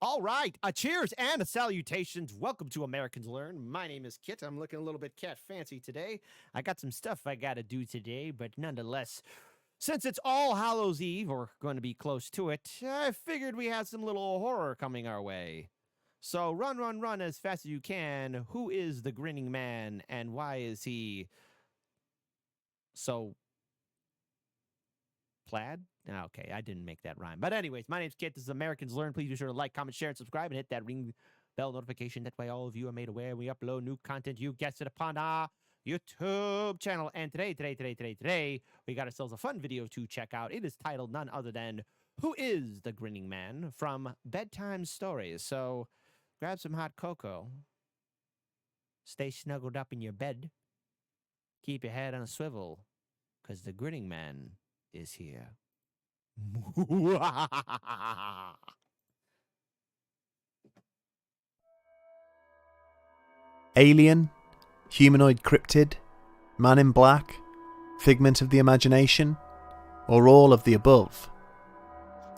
All right, a cheers and a salutations. Welcome to Americans Learn. My name is Kit. I'm looking a little bit cat fancy today. I got some stuff I got to do today, but nonetheless, since it's All Hallows Eve, or going to be close to it, I figured we had some little horror coming our way. So run, run, run as fast as you can. Who is the Grinning Man, and why is he so plaid? Okay, I didn't make that rhyme. But anyways, my name's Kit. This is Americans Learn. Please be sure to like, comment, share, and subscribe, and hit that ring bell notification. That way all of you are made aware we upload new content. You guessed it, upon our YouTube channel. And today, we got ourselves a fun video to check out. It is titled none other than Who is the Grinning Man from Bedtime Stories. So grab some hot cocoa. Stay snuggled up in your bed. Keep your head on a swivel, because the Grinning Man is here. Alien, humanoid cryptid, man in black, figment of the imagination, or all of the above.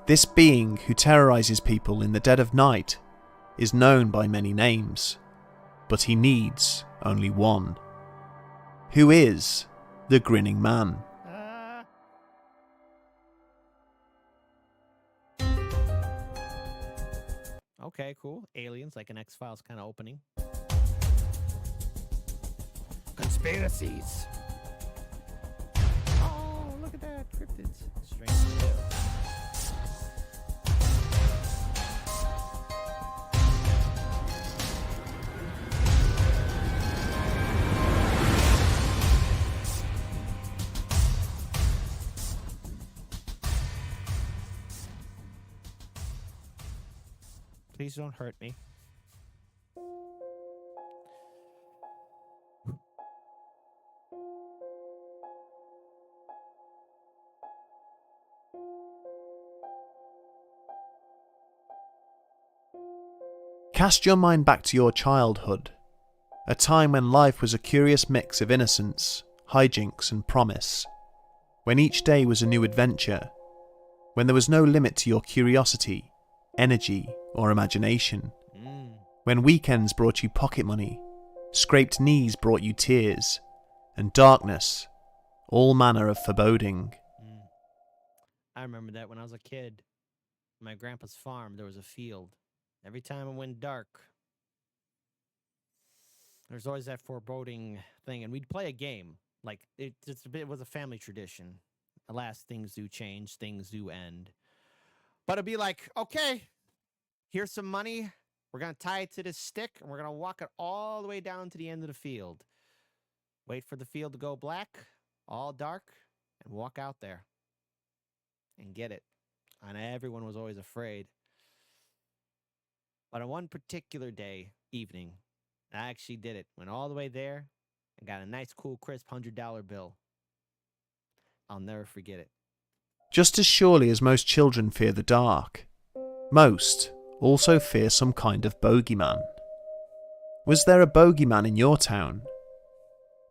This being who terrorizes people in the dead of night is known by many names, but he needs only one. Who is the Grinning Man? Okay, cool. Aliens, like an X-Files kind of opening. Conspiracies. Oh, look at that. Cryptids. Strange tales. Please don't hurt me. Cast your mind back to your childhood, a time when life was a curious mix of innocence, hijinks and promise, when each day was a new adventure, when there was no limit to your curiosity, energy or imagination, when weekends brought you pocket money, scraped knees brought you tears, and darkness, all manner of foreboding. I remember that when I was a kid. My grandpa's farm, there was a field. Every time it went dark, there's always that foreboding thing, and we'd play a game. Like it was a family tradition. Alas, things do change, things do end. But it'd be like, okay, here's some money. We're gonna tie it to this stick, and we're gonna walk it all the way down to the end of the field. Wait for the field to go black, all dark, and walk out there and get it. And everyone was always afraid. But on one particular evening, I actually did it. Went all the way there and got a nice, cool, crisp $100 bill. I'll never forget it. Just as surely as most children fear the dark, most also fear some kind of bogeyman. Was there a bogeyman in your town?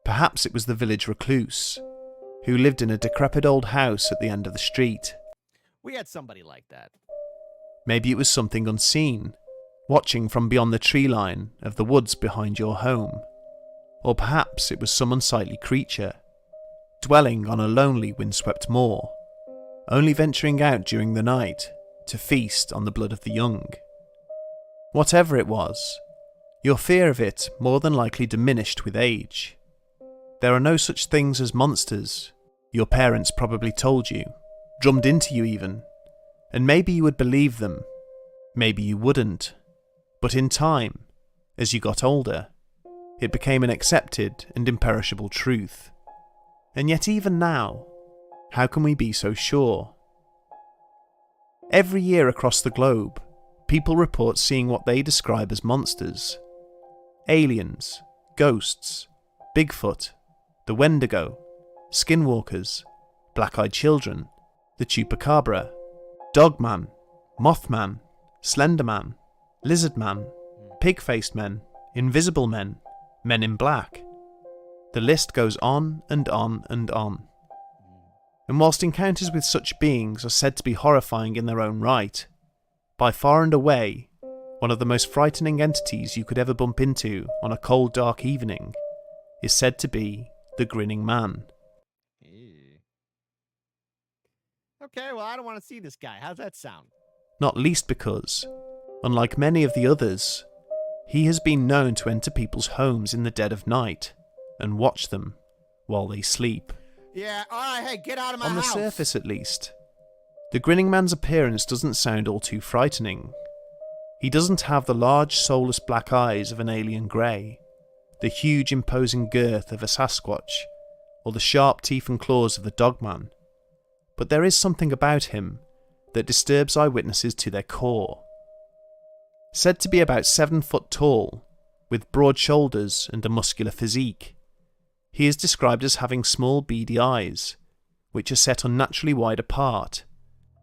Perhaps it was the village recluse, who lived in a decrepit old house at the end of the street. We had somebody like that. Maybe it was something unseen, watching from beyond the tree line of the woods behind your home. Or perhaps it was some unsightly creature, dwelling on a lonely windswept moor, only venturing out during the night to feast on the blood of the young. Whatever it was, your fear of it more than likely diminished with age. There are no such things as monsters, your parents probably told you, drummed into you even, and maybe you would believe them, maybe you wouldn't. But in time, as you got older, it became an accepted and imperishable truth. And yet even now, how can we be so sure? Every year across the globe, people report seeing what they describe as monsters. Aliens, ghosts, Bigfoot, the Wendigo, skinwalkers, black-eyed children, the Chupacabra, Dogman, Mothman, Slenderman, Lizardman, Pig-faced men, Invisible men, Men in Black. The list goes on and on and on. And whilst encounters with such beings are said to be horrifying in their own right, by far and away, one of the most frightening entities you could ever bump into on a cold, dark evening, is said to be the Grinning Man. Ew. Okay, well, I don't want to see this guy. How's that sound? Not least because, unlike many of the others, he has been known to enter people's homes in the dead of night and watch them while they sleep. Yeah, alright, hey, get out of my house! On the surface, at least, the Grinning Man's appearance doesn't sound all too frightening. He doesn't have the large, soulless black eyes of an alien grey, the huge, imposing girth of a Sasquatch, or the sharp teeth and claws of the Dogman. But there is something about him that disturbs eyewitnesses to their core. Said to be about 7 foot tall, with broad shoulders and a muscular physique, he is described as having small beady eyes, which are set unnaturally wide apart,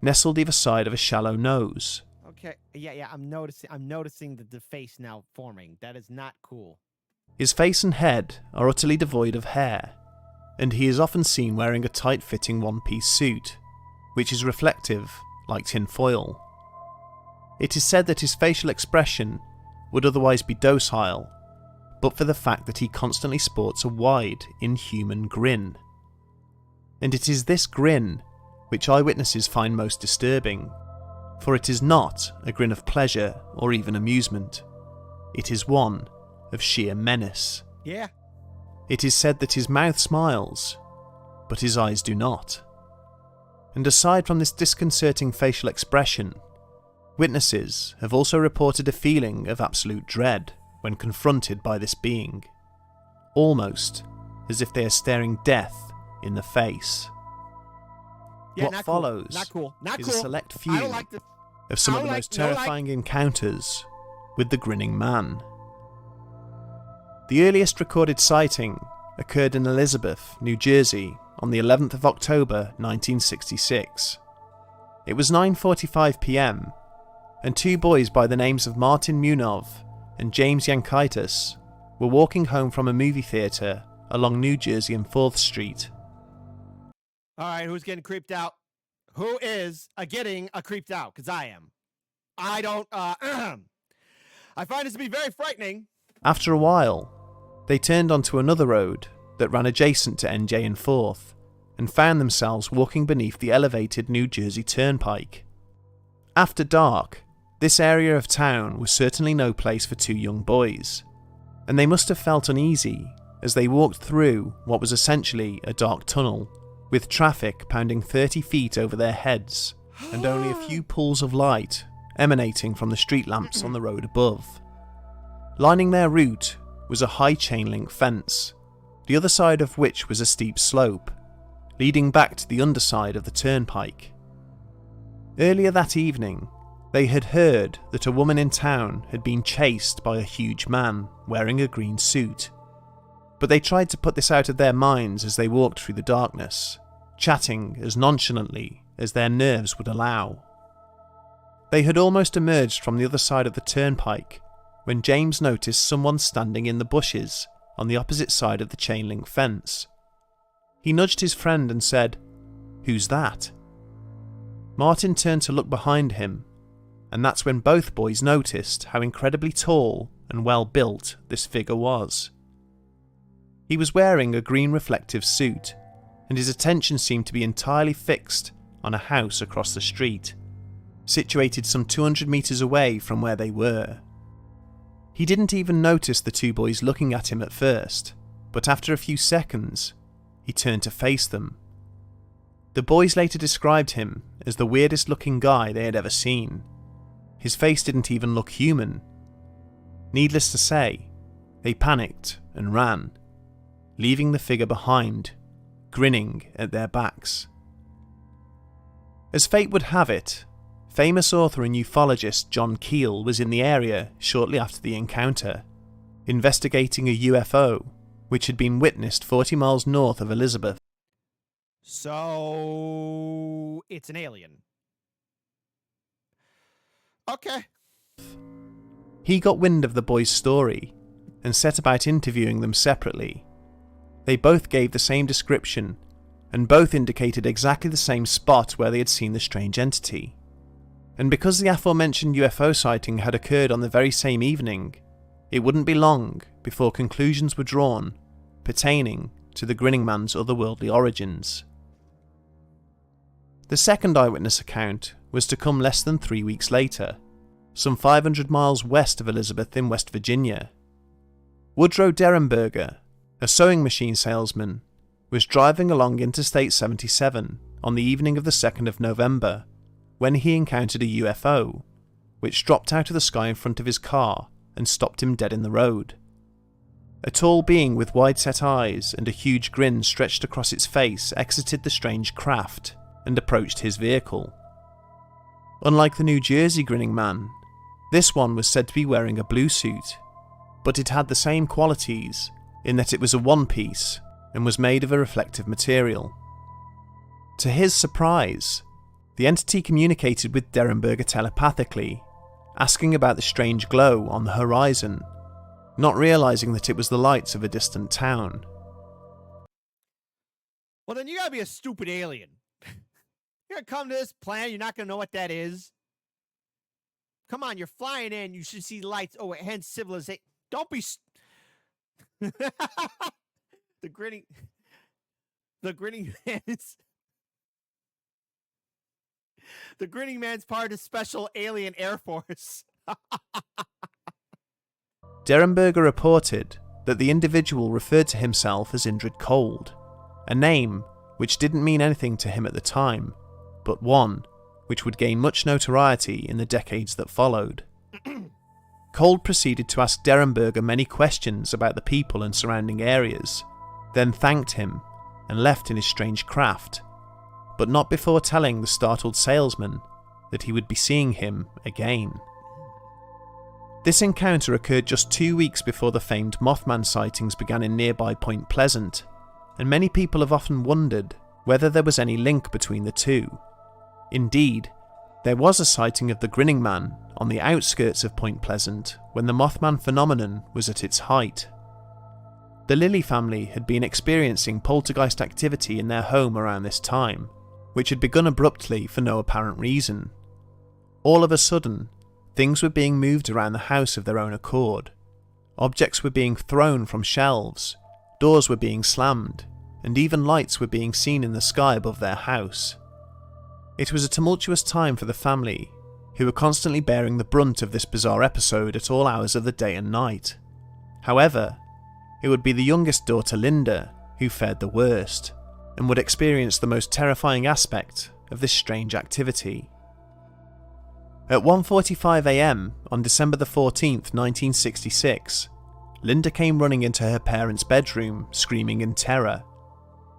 nestled either side of a shallow nose. Okay, yeah, I'm noticing the face now forming. That is not cool. His face and head are utterly devoid of hair, and he is often seen wearing a tight-fitting one-piece suit, which is reflective, like tin foil. It is said that his facial expression would otherwise be docile, but for the fact that he constantly sports a wide, inhuman grin. And it is this grin which eyewitnesses find most disturbing, for it is not a grin of pleasure or even amusement. It is one of sheer menace. Yeah. It is said that his mouth smiles, but his eyes do not. And aside from this disconcerting facial expression, witnesses have also reported a feeling of absolute dread when confronted by this being, almost as if they are staring death in the face. Yeah, What follows is a select few of some of the most terrifying encounters with the Grinning Man. The earliest recorded sighting occurred in Elizabeth, New Jersey on the 11th of October 1966. It was 9:45 p.m. and 2 boys by the names of Martin Munov and James Yankaitis were walking home from a movie theatre along New Jersey and 4th Street. Alright, who's getting creeped out? Who is getting creeped out? Because I am. I don't, I find this to be very frightening. After a while, they turned onto another road that ran adjacent to NJ and 4th and found themselves walking beneath the elevated New Jersey Turnpike. After dark, this area of town was certainly no place for 2 young boys, and they must have felt uneasy as they walked through what was essentially a dark tunnel, with traffic pounding 30 feet over their heads and only a few pools of light emanating from the street lamps on the road above. Lining their route was a high chain-link fence, the other side of which was a steep slope, leading back to the underside of the turnpike. Earlier that evening, they had heard that a woman in town had been chased by a huge man wearing a green suit, but they tried to put this out of their minds as they walked through the darkness, chatting as nonchalantly as their nerves would allow. They had almost emerged from the other side of the turnpike when James noticed someone standing in the bushes on the opposite side of the chain-link fence. He nudged his friend and said, "Who's that?" Martin turned to look behind him, and that's when both boys noticed how incredibly tall and well-built this figure was. He was wearing a green reflective suit, and his attention seemed to be entirely fixed on a house across the street, situated some 200 metres away from where they were. He didn't even notice the 2 boys looking at him at first, but after a few seconds, he turned to face them. The boys later described him as the weirdest looking guy they had ever seen. His face didn't even look human. Needless to say, they panicked and ran, leaving the figure behind, grinning at their backs. As fate would have it, famous author and ufologist John Keel was in the area shortly after the encounter, investigating a UFO which had been witnessed 40 miles north of Elizabeth. So, it's an alien. Okay. He got wind of the boys' story and set about interviewing them separately. They both gave the same description, and both indicated exactly the same spot where they had seen the strange entity. And because the aforementioned UFO sighting had occurred on the very same evening, it wouldn't be long before conclusions were drawn pertaining to the Grinning Man's otherworldly origins. The second eyewitness account was to come less than 3 weeks later, some 500 miles west of Elizabeth in West Virginia. Woodrow Derenberger, a sewing machine salesman, was driving along Interstate 77 on the evening of the 2nd of November when he encountered a UFO, which dropped out of the sky in front of his car and stopped him dead in the road. A tall being with wide-set eyes and a huge grin stretched across its face exited the strange craft and approached his vehicle. Unlike the New Jersey Grinning Man, this one was said to be wearing a blue suit, but it had the same qualities in that it was a one-piece and was made of a reflective material. To his surprise, the entity communicated with Derenberger telepathically, asking about the strange glow on the horizon, not realizing that it was the lights of a distant town. Well, then you gotta be a stupid alien. You're gonna come to this planet, you're not gonna know what that is. Come on, you're flying in, you should see lights. Oh, hence civilization. Don't be... The grinning man's... The Grinning Man's part of Special Alien Air Force. Derenberger reported that the individual referred to himself as Indrid Cold, a name which didn't mean anything to him at the time, but one which would gain much notoriety in the decades that followed. Cold proceeded to ask Derenberger many questions about the people and surrounding areas, then thanked him and left in his strange craft, but not before telling the startled salesman that he would be seeing him again. This encounter occurred just 2 weeks before the famed Mothman sightings began in nearby Point Pleasant, and many people have often wondered whether there was any link between the two. Indeed, there was a sighting of the Grinning Man on the outskirts of Point Pleasant when the Mothman phenomenon was at its height. The Lilly family had been experiencing poltergeist activity in their home around this time, which had begun abruptly for no apparent reason. All of a sudden, things were being moved around the house of their own accord. Objects were being thrown from shelves, doors were being slammed, and even lights were being seen in the sky above their house. It was a tumultuous time for the family, who were constantly bearing the brunt of this bizarre episode at all hours of the day and night. However, it would be the youngest daughter, Linda, who fared the worst, and would experience the most terrifying aspect of this strange activity. At 1:45 a.m. on December the 14th, 1966, Linda came running into her parents' bedroom, screaming in terror.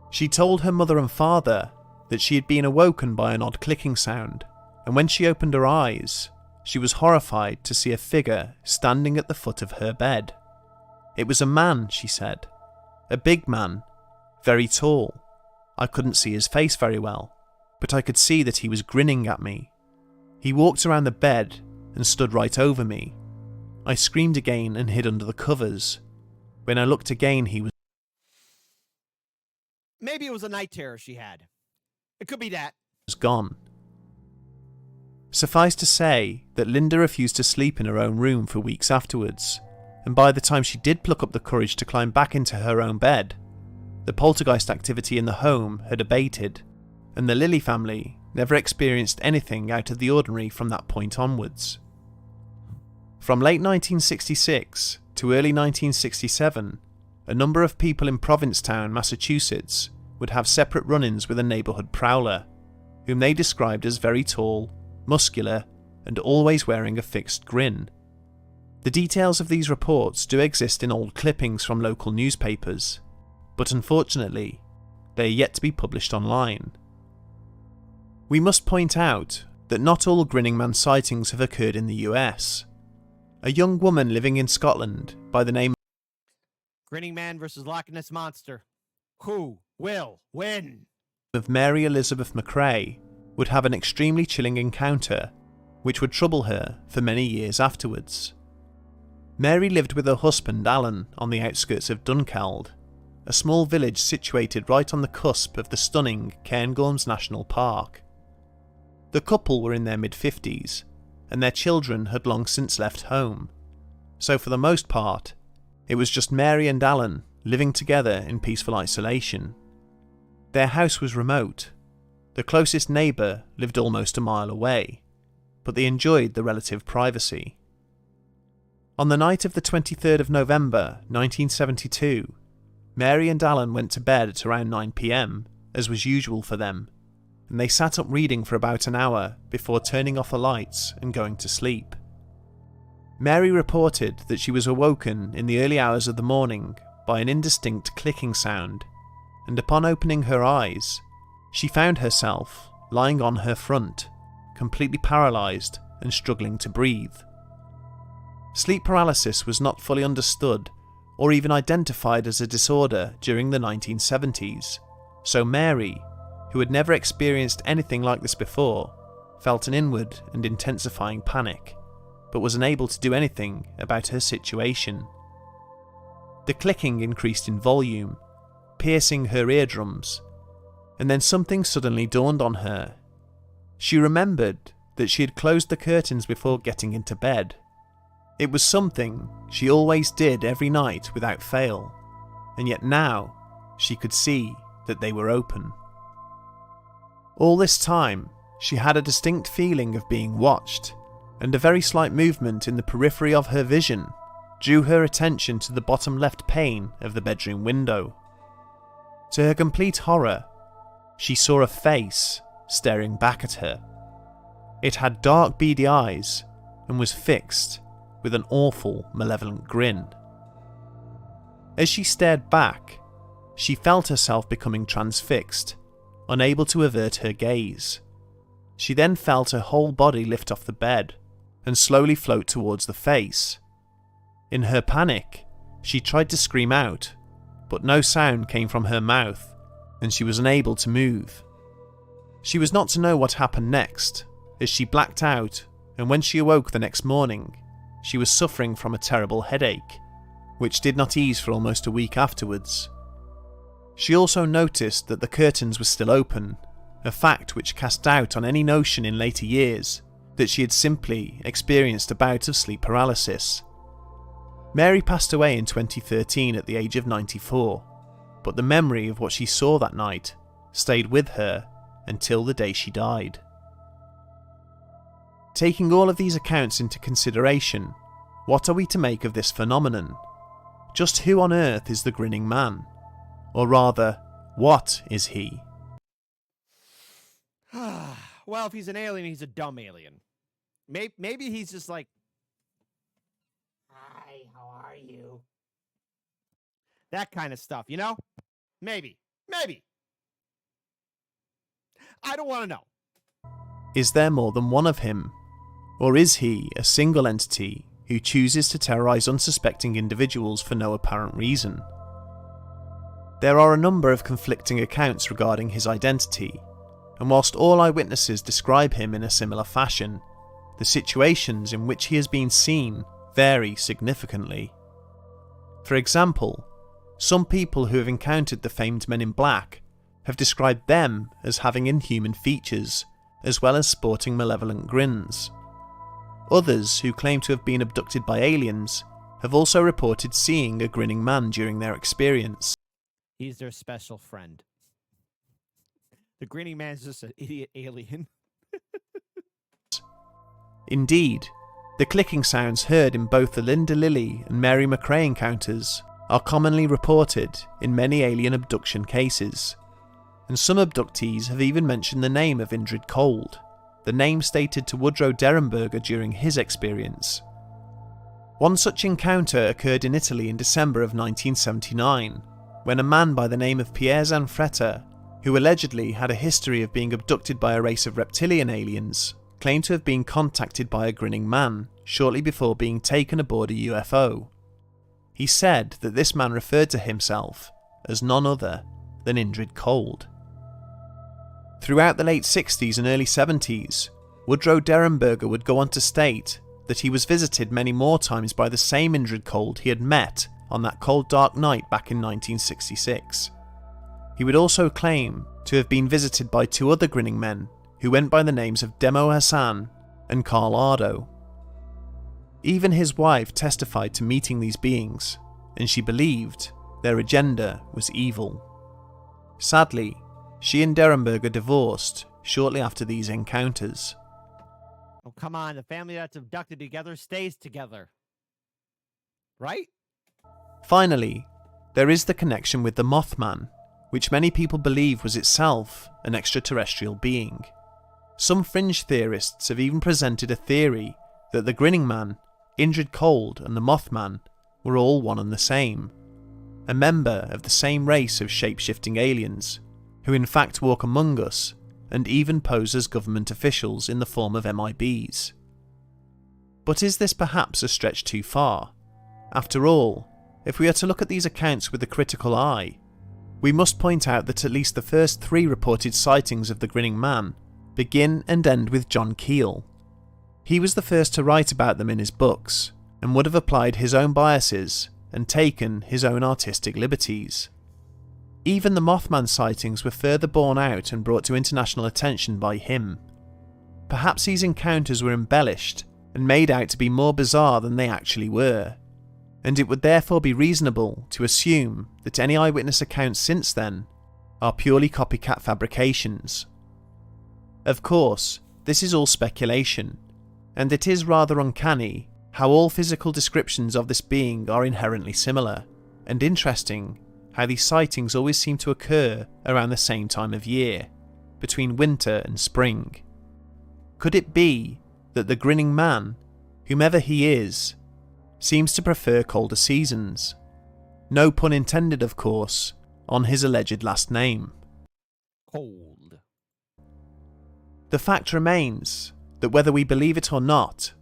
She told her mother and father that she had been awoken by an odd clicking sound, and when she opened her eyes, she was horrified to see a figure standing at the foot of her bed. It was a man, she said. A big man, very tall. I couldn't see his face very well, but I could see that he was grinning at me. He walked around the bed and stood right over me. I screamed again and hid under the covers. When I looked again, he was... Maybe it was a night terror she had. It could be that. Gone. Suffice to say that Linda refused to sleep in her own room for weeks afterwards, and by the time she did pluck up the courage to climb back into her own bed, the poltergeist activity in the home had abated, and the Lilly family never experienced anything out of the ordinary from that point onwards. From late 1966 to early 1967, a number of people in Provincetown, Massachusetts, would have separate run-ins with a neighbourhood prowler, whom they described as very tall, muscular, and always wearing a fixed grin. The details of these reports do exist in old clippings from local newspapers, but unfortunately, they are yet to be published online. We must point out that not all Grinning Man sightings have occurred in the US. A young woman living in Scotland by the name Grinning Man versus Loch Ness Monster. Who will win? Of Mary Elizabeth McRae would have an extremely chilling encounter, which would trouble her for many years afterwards. Mary lived with her husband Alan on the outskirts of Dunkeld, a small village situated right on the cusp of the stunning Cairngorms National Park. The couple were in their mid-50s, and their children had long since left home, so for the most part, it was just Mary and Alan living together in peaceful isolation. Their house was remote. The closest neighbour lived almost a mile away, but they enjoyed the relative privacy. On the night of the 23rd of November 1972, Mary and Alan went to bed at around 9 p.m, as was usual for them, and they sat up reading for about an hour before turning off the lights and going to sleep. Mary reported that she was awoken in the early hours of the morning by an indistinct clicking sound, and upon opening her eyes, she found herself lying on her front, completely paralysed and struggling to breathe. Sleep paralysis was not fully understood or even identified as a disorder during the 1970s, so Mary, who had never experienced anything like this before, felt an inward and intensifying panic, but was unable to do anything about her situation. The clicking increased in volume, piercing her eardrums, and then something suddenly dawned on her. She remembered that she had closed the curtains before getting into bed. It was something she always did every night without fail, and yet now she could see that they were open. All this time, she had a distinct feeling of being watched, and a very slight movement in the periphery of her vision drew her attention to the bottom left pane of the bedroom window. To her complete horror, she saw a face staring back at her. It had dark beady eyes and was fixed with an awful, malevolent grin. As she stared back, she felt herself becoming transfixed, unable to avert her gaze. She then felt her whole body lift off the bed and slowly float towards the face. In her panic, she tried to scream out, but no sound came from her mouth, and she was unable to move. She was not to know what happened next, as she blacked out, and when she awoke the next morning, she was suffering from a terrible headache, which did not ease for almost a week afterwards. She also noticed that the curtains were still open, a fact which cast doubt on any notion in later years that she had simply experienced a bout of sleep paralysis. Mary passed away in 2013 at the age of 94, but the memory of what she saw that night stayed with her until the day she died. Taking all of these accounts into consideration, what are we to make of this phenomenon? Just who on earth is the Grinning Man? Or rather, what is he? Well, if he's an alien, he's a dumb alien. Maybe he's just like, "Hi, how are you?" That kind of stuff, you know? Maybe. I don't want to know. Is there more than one of him? Or is he a single entity who chooses to terrorise unsuspecting individuals for no apparent reason? There are a number of conflicting accounts regarding his identity, and whilst all eyewitnesses describe him in a similar fashion, the situations in which he has been seen vary significantly. For example, some people who have encountered the famed Men in Black have described them as having inhuman features, as well as sporting malevolent grins. Others who claim to have been abducted by aliens have also reported seeing a grinning man during their experience. He's their special friend. The Grinning Man's just an idiot alien. Indeed, the clicking sounds heard in both the Linda Lilly and Mary McRae encounters are commonly reported in many alien abduction cases, and some abductees have even mentioned the name of Indrid Cold, the name stated to Woodrow Derenberger during his experience. One such encounter occurred in Italy in December of 1979, when a man by the name of Pier Zanfretta, who allegedly had a history of being abducted by a race of reptilian aliens, claimed to have been contacted by a grinning man shortly before being taken aboard a UFO. He said that this man referred to himself as none other than Indrid Cold. Throughout the late 60s and early 70s, Woodrow Derenberger would go on to state that he was visited many more times by the same Indrid Cold he had met on that cold dark night back in 1966. He would also claim to have been visited by two other grinning men who went by the names of Demo Hassan and Carl Ardo. Even his wife testified to meeting these beings, and she believed their agenda was evil. Sadly, she and Derenberger divorced shortly after these encounters. Oh, come on. The family that's abducted together stays together. Right? Finally, there is the connection with the Mothman, which many people believe was itself an extraterrestrial being. Some fringe theorists have even presented a theory that the Grinning Man, Indrid Cold, and the Mothman were all one and the same, a member of the same race of shape-shifting aliens, who in fact walk among us and even pose as government officials in the form of MIBs. But is this perhaps a stretch too far? After all, if we are to look at these accounts with a critical eye, we must point out that at least the first 3 reported sightings of the Grinning Man begin and end with John Keel. He was the first to write about them in his books, and would have applied his own biases and taken his own artistic liberties. Even the Mothman sightings were further borne out and brought to international attention by him. Perhaps these encounters were embellished and made out to be more bizarre than they actually were, and it would therefore be reasonable to assume that any eyewitness accounts since then are purely copycat fabrications. Of course, this is all speculation, and it is rather uncanny how all physical descriptions of this being are inherently similar, and interesting how these sightings always seem to occur around the same time of year, between winter and spring. Could it be that the Grinning Man, whomever he is, seems to prefer colder seasons? No pun intended, of course, on his alleged last name. Cold. The fact remains that whether we believe it or not,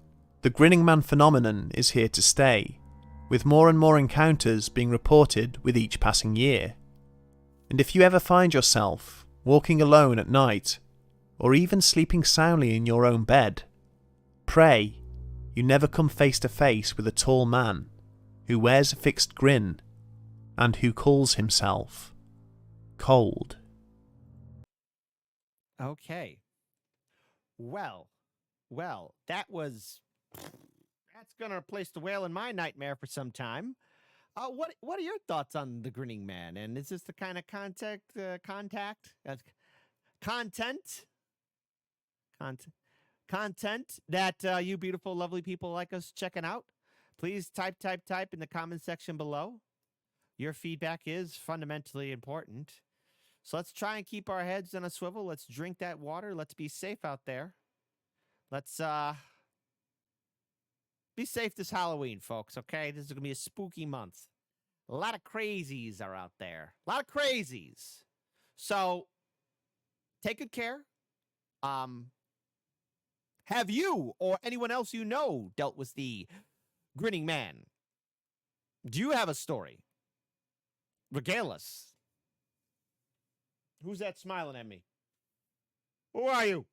the Grinning Man phenomenon is here to stay, with more and more encounters being reported with each passing year. And if you ever find yourself walking alone at night, or even sleeping soundly in your own bed, pray you never come face to face with a tall man who wears a fixed grin and who calls himself Cold. Okay. Well, that's gonna replace the whale in my nightmare for some time. What are your thoughts on the Grinning Man? And is this the kind of content that you beautiful, lovely people like us checking out? Please type in the comment section below. Your feedback is fundamentally important. So let's try and keep our heads on a swivel. Let's drink that water. Let's be safe out there. Let's be safe this Halloween, folks, okay? This is going to be a spooky month. A lot of crazies are out there. A lot of crazies. So take good care. Have you or anyone else you know dealt with the Grinning Man? Do you have a story? Regale us. Who's that smiling at me? Who are you?